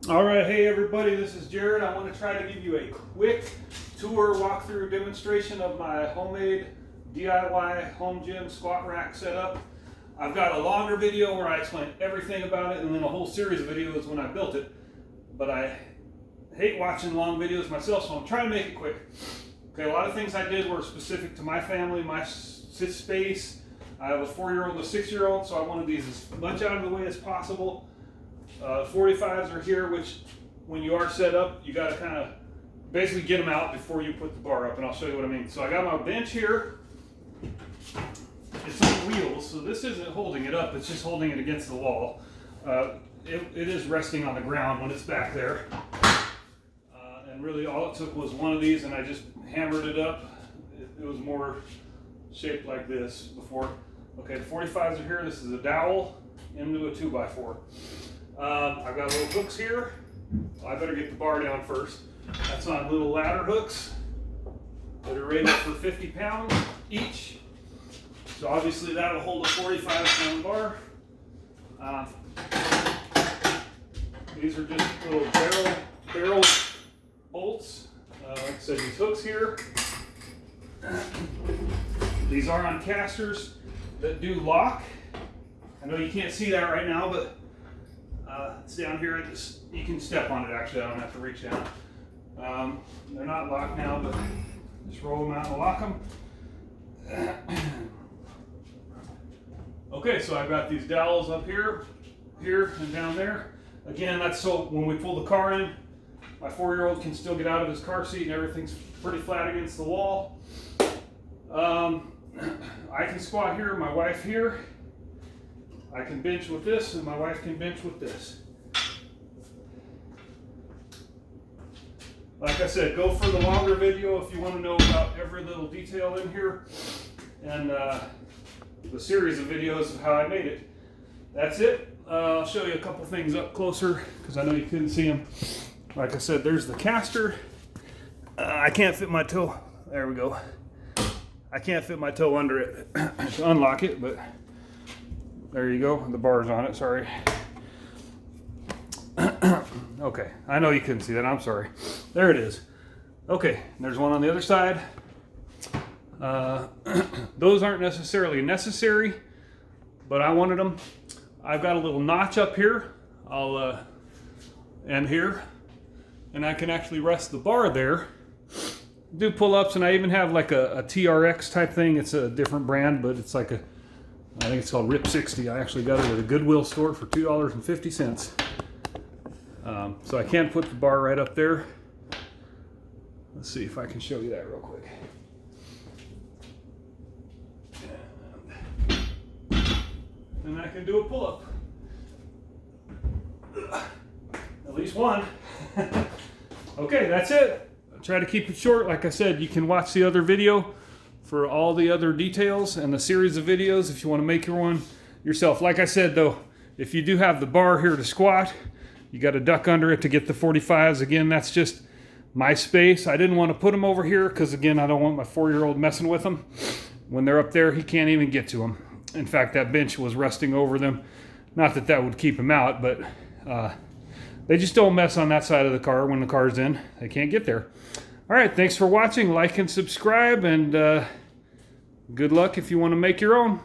All right, hey everybody, this is Jared. I want to try to give you a quick tour, walkthrough demonstration of my homemade DIY home gym squat rack setup. I've got a longer video where I explain everything about it, and then a whole series of videos when I built it. But I hate watching long videos myself, so I'm trying to make it quick. Okay, a lot of things I did were specific to my family, my space. I have a 4-year-old and a 6-year-old, so I wanted these as much out of the way as possible. 45s are here, which when you are set up, you got to kind of basically get them out before you put the bar up, and I'll show you what I mean. So I got my bench here. It's on wheels, so this isn't holding it up, it's just holding it against the wall. It is resting on the ground when it's back there. And really all it took was one of these, and I just hammered it up. It was more shaped like this before. Okay, the 45s are here. This is a dowel into a 2x4. I've got little hooks here. Well, I better get the bar down first. That's on little ladder hooks that are rated for 50 pounds each. So obviously that'll hold a 45-pound bar. These are just little barrel bolts. Like I said, these hooks here. These are on casters that do lock. I know you can't see that right now, but it's down here. You can step on it, actually. I don't have to reach down. They're not locked now, but just roll them out and lock them. Okay, so I've got these dowels up here, and down there. Again, that's so when we pull the car in, my 4-year-old can still get out of his car seat and everything's pretty flat against the wall. I can squat here, my wife here. I can bench with this, and my wife can bench with this. Like I said, go for the longer video if you want to know about every little detail in here, and the series of videos of how I made it. That's it. I'll show you a couple things up closer because I know you couldn't see them. Like I said, there's the caster. I can't fit my toe. There we go. I can't fit my toe under it to unlock it, but there you go. The bar's on it, sorry. Okay, I know you couldn't see that, I'm sorry. There it is. Okay, there's one on the other side. Those aren't necessarily necessary, but I wanted them. I've got a little notch up here, and here, and I can actually rest the bar there. Do pull-ups, and I even have like a TRX type thing. It's a different brand, but it's like I think it's called RIP 60. I actually got it at a Goodwill store for $2.50. So I can put the bar right up there. Let's see if I can show you that real quick. And I can do a pull-up. At least one. Okay, that's it. I'll try to keep it short. Like I said, you can watch the other video for all the other details and the series of videos if you want to make your one yourself. Like I said though, if you do have the bar here to squat, you got to duck under it to get the 45s. Again, that's just my space. I didn't want to put them over here because again, I don't want my 4-year-old messing with them. When they're up there, he can't even get to them. In fact, that bench was rusting over them. Not that that would keep him out, but they just don't mess on that side of the car when the car's in. They can't get there. All right, thanks for watching. Like and subscribe, and good luck if you want to make your own.